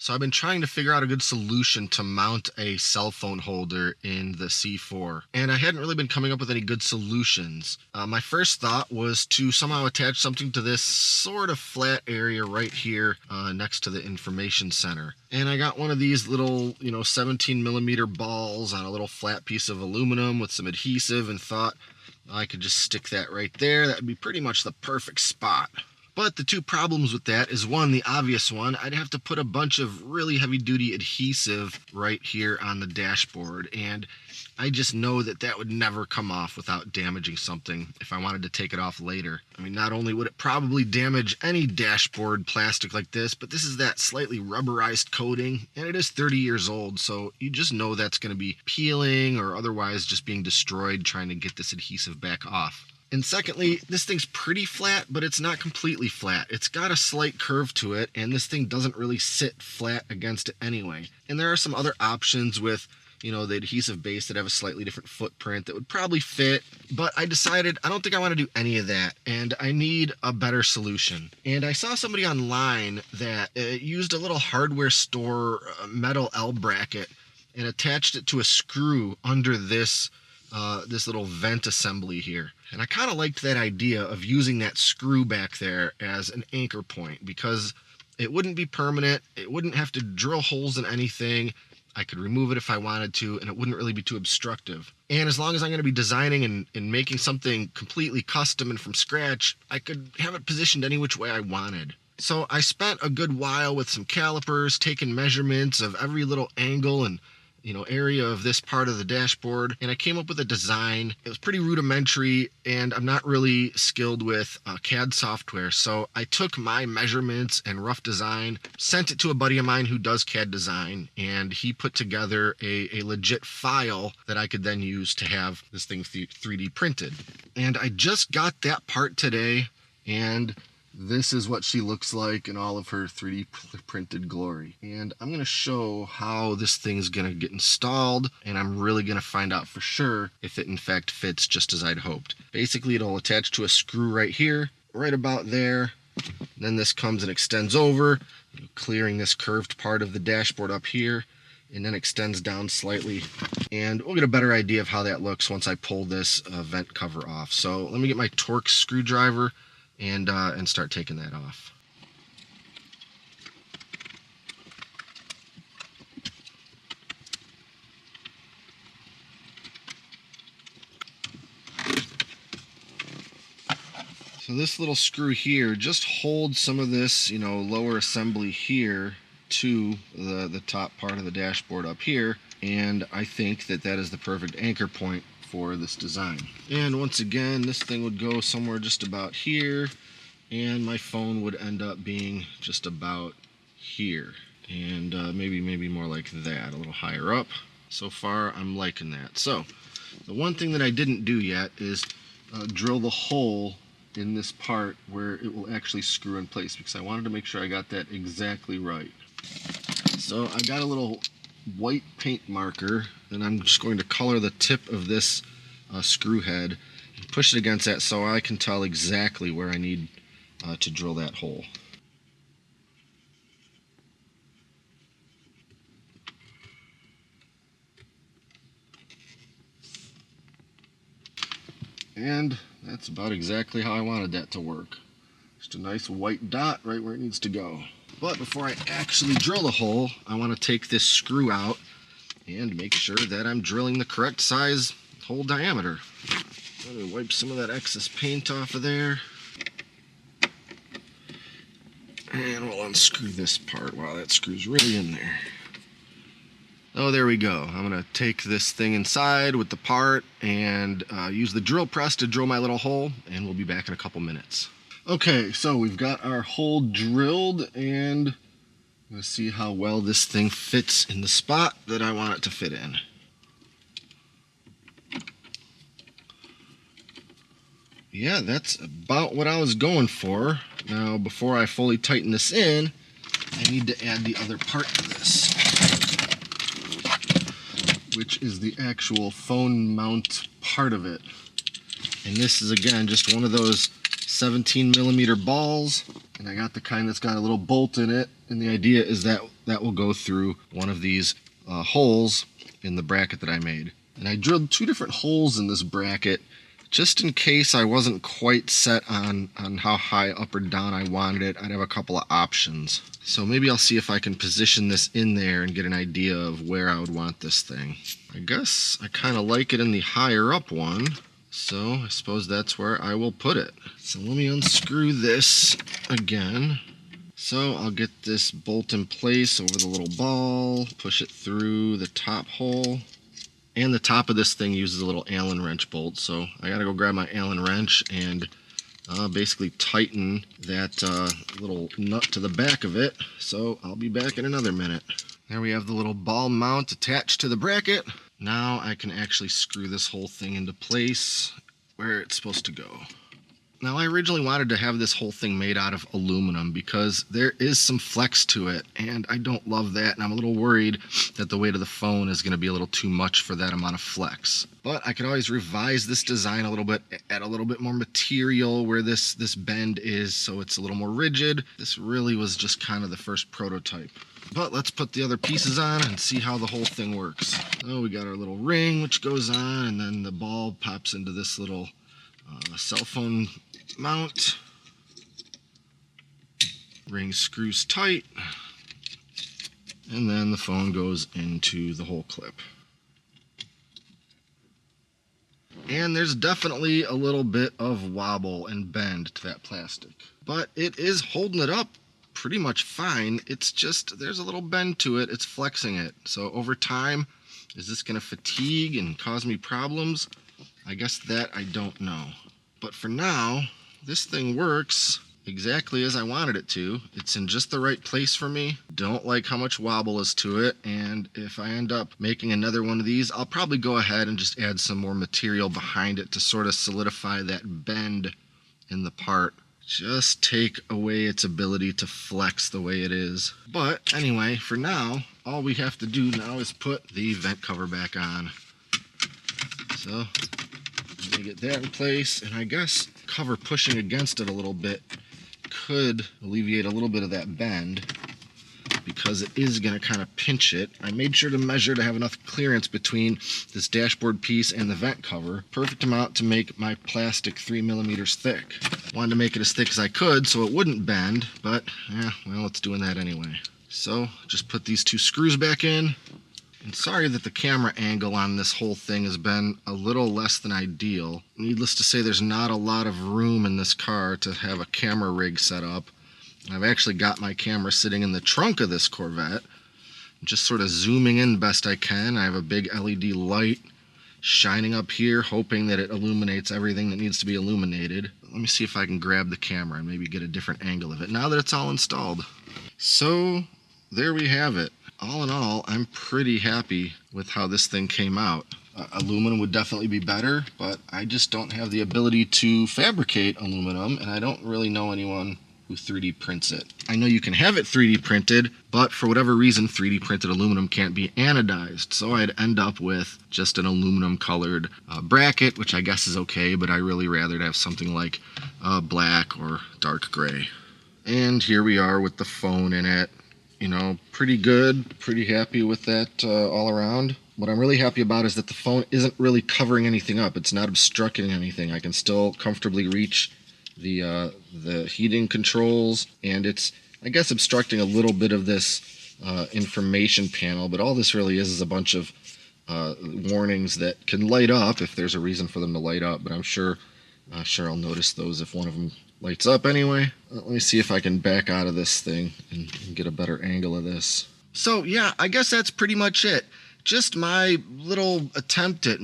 So I've been trying to figure out a good solution to mount a cell phone holder in the C4, and I hadn't really been coming up with any good solutions. My first thought was to somehow attach something to this sort of flat area right here next to the information center. And I got one of these little, 17 millimeter balls on a little flat piece of aluminum with some adhesive, and thought I could just stick that right there. That would be pretty much the perfect spot. But the two problems with that is, one, the obvious one, I'd have to put a bunch of really heavy-duty adhesive right here on the dashboard, and I just know that that would never come off without damaging something if I wanted to take it off later. I mean, not only would it probably damage any dashboard plastic like this, but this is that slightly rubberized coating, and it is 30 years old, so you just know that's going to be peeling or otherwise just being destroyed trying to get this adhesive back off. And secondly, this thing's pretty flat, but it's not completely flat. It's got a slight curve to it, and this thing doesn't really sit flat against it anyway. And there are some other options with, the adhesive base that have a slightly different footprint that would probably fit, but I decided I don't think I want to do any of that, and I need a better solution. And I saw somebody online that used a little hardware store metal L bracket and attached it to a screw under this little vent assembly here. And I kind of liked that idea of using that screw back there as an anchor point, because it wouldn't be permanent, it wouldn't have to drill holes in anything, I could remove it if I wanted to, and it wouldn't really be too obstructive. And as long as I'm going to be designing and making something completely custom and from scratch, I could have it positioned any which way I wanted. So I spent a good while with some calipers, taking measurements of every little angle and area of this part of the dashboard, and I came up with a design. It was pretty rudimentary, and I'm not really skilled with CAD software, so I took my measurements and rough design, sent it to a buddy of mine who does CAD design, and he put together a legit file that I could then use to have this thing 3D printed. And I just got that part today, and this is what she looks like in all of her 3D printed glory. And I'm going to show how this thing's going to get installed, and I'm really going to find out for sure if it in fact fits just as I'd hoped. Basically, it'll attach to a screw right here, right about there. Then this comes and extends over, clearing this curved part of the dashboard up here, and then extends down slightly. And we'll get a better idea of how that looks once I pull this vent cover off. So let me get my Torx screwdriver and start taking that off. So this little screw here just holds some of this, lower assembly here to the top part of the dashboard up here, and I think that is the perfect anchor point for this design. And once again, this thing would go somewhere just about here, and my phone would end up being just about here, and maybe more like that, a little higher up. So far I'm liking that. So the one thing that I didn't do yet is drill the hole in this part where it will actually screw in place, because I wanted to make sure I got that exactly right. So I got a little white paint marker, and I'm just going to color the tip of this screw head and push it against that so I can tell exactly where I need to drill that hole. And that's about exactly how I wanted that to work. Just a nice white dot right where it needs to go. But before I actually drill the hole, I want to take this screw out and make sure that I'm drilling the correct size hole diameter. I'm going to wipe some of that excess paint off of there. And we'll unscrew this part. Wow, that screw's really in there. Oh, there we go. I'm going to take this thing inside with the part and use the drill press to drill my little hole, and we'll be back in a couple minutes. Okay, so we've got our hole drilled, and let's see how well this thing fits in the spot that I want it to fit in. Yeah, that's about what I was going for. Now, before I fully tighten this in, I need to add the other part to this, which is the actual phone mount part of it. And this is, again, just one of those 17 millimeter balls And I got the kind that's got a little bolt in it, and the idea is that that will go through one of these holes in the bracket that I made. And I drilled 2 different holes in this bracket just in case I wasn't quite set on how high up or down I wanted it. I'd have a couple of options. So maybe I'll see if I can position this in there and get an idea of where I would want this thing. I guess I kind of like it in the higher up one, so I suppose that's where I will put it. So let me unscrew this again. So I'll get this bolt in place over the little ball, push it through the top hole. And the top of this thing uses a little Allen wrench bolt, so I gotta go grab my Allen wrench and basically tighten that little nut to the back of it. So I'll be back in another minute. There we have the little ball mount attached to the bracket. Now I can actually screw this whole thing into place where it's supposed to go. Now I originally wanted to have this whole thing made out of aluminum because there is some flex to it, and I don't love that, and I'm a little worried that the weight of the phone is going to be a little too much for that amount of flex. But I could always revise this design a little bit, add a little bit more material where this bend is so it's a little more rigid. This really was just kind of the first prototype. But let's put the other pieces on and see how the whole thing works. So we got our little ring which goes on, and then the ball pops into this little cell phone mount. Ring screws tight, and then the phone goes into the whole clip. And there's definitely a little bit of wobble and bend to that plastic, but it is holding it up pretty much fine. It's just there's a little bend to it. It's flexing it. So over time, is this going to fatigue and cause me problems? I guess that I don't know. But for now, this thing works exactly as I wanted it to. It's in just the right place for me. Don't like how much wobble is to it, and if I end up making another one of these, I'll probably go ahead and just add some more material behind it to sort of solidify that bend in the part. Just take away its ability to flex the way it is. But anyway, for now, all we have to do now is put the vent cover back on. So let me get that in place, and I guess cover pushing against it a little bit could alleviate a little bit of that bend because it is going to kind of pinch it. I made sure to measure to have enough clearance between this dashboard piece and the vent cover. Perfect amount to make my plastic 3 millimeters thick. Wanted to make it as thick as I could so it wouldn't bend, but yeah, well, it's doing that anyway. So just put these 2 screws back in. And sorry that the camera angle on this whole thing has been a little less than ideal. Needless to say, there's not a lot of room in this car to have a camera rig set up. I've actually got my camera sitting in the trunk of this Corvette, just sort of zooming in best I can. I have a big LED light shining up here, hoping that it illuminates everything that needs to be illuminated. Let me see if I can grab the camera and maybe get a different angle of it now that it's all installed. So there we have it. All in all, I'm pretty happy with how this thing came out. Aluminum would definitely be better, but I just don't have the ability to fabricate aluminum, and I don't really know anyone who 3D prints it. I know you can have it 3D printed, but for whatever reason, 3D printed aluminum can't be anodized, so I'd end up with just an aluminum colored bracket, which I guess is okay, but I really rather have something like black or dark gray. And here we are with the phone in it. You know, pretty good, pretty happy with that all around. What I'm really happy about is that the phone isn't really covering anything up. It's not obstructing anything. I can still comfortably reach the heating controls, and it's, I guess, obstructing a little bit of this information panel, but all this really is a bunch of warnings that can light up if there's a reason for them to light up, but I'm sure I'll notice those if one of them lights up anyway. Let me see if I can back out of this thing and get a better angle of this. So yeah, I guess that's pretty much it. Just my little attempt at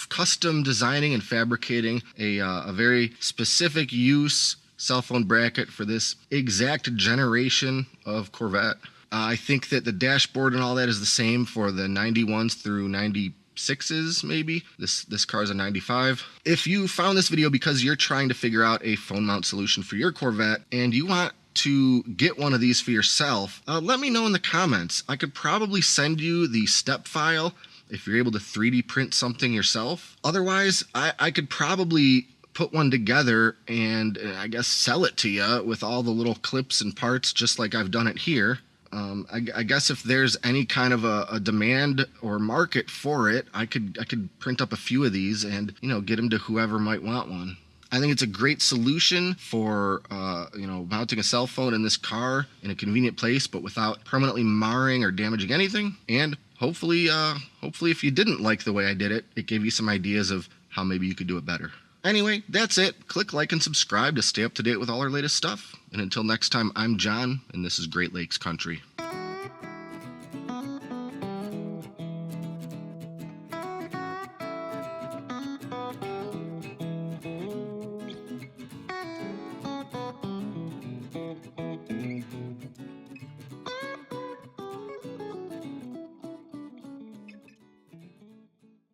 custom designing and fabricating a very specific use cell phone bracket for this exact generation of Corvette. I think that the dashboard and all that is the same for the 91s through 96s maybe. This car is a 95. If you found this video because you're trying to figure out a phone mount solution for your Corvette and you want to get one of these for yourself, let me know in the comments. I could probably send you the step file if you're able to 3D print something yourself. Otherwise, I could probably put one together and I guess sell it to you with all the little clips and parts, just like I've done it here. I guess if there's any kind of a demand or market for it, I could print up a few of these and get them to whoever might want one. I think it's a great solution for mounting a cell phone in this car in a convenient place, but without permanently marring or damaging anything. And hopefully if you didn't like the way I did it, it gave you some ideas of how maybe you could do it better. Anyway, that's it. Click like and subscribe to stay up to date with all our latest stuff. And until next time, I'm John, and this is Great Lakes Country.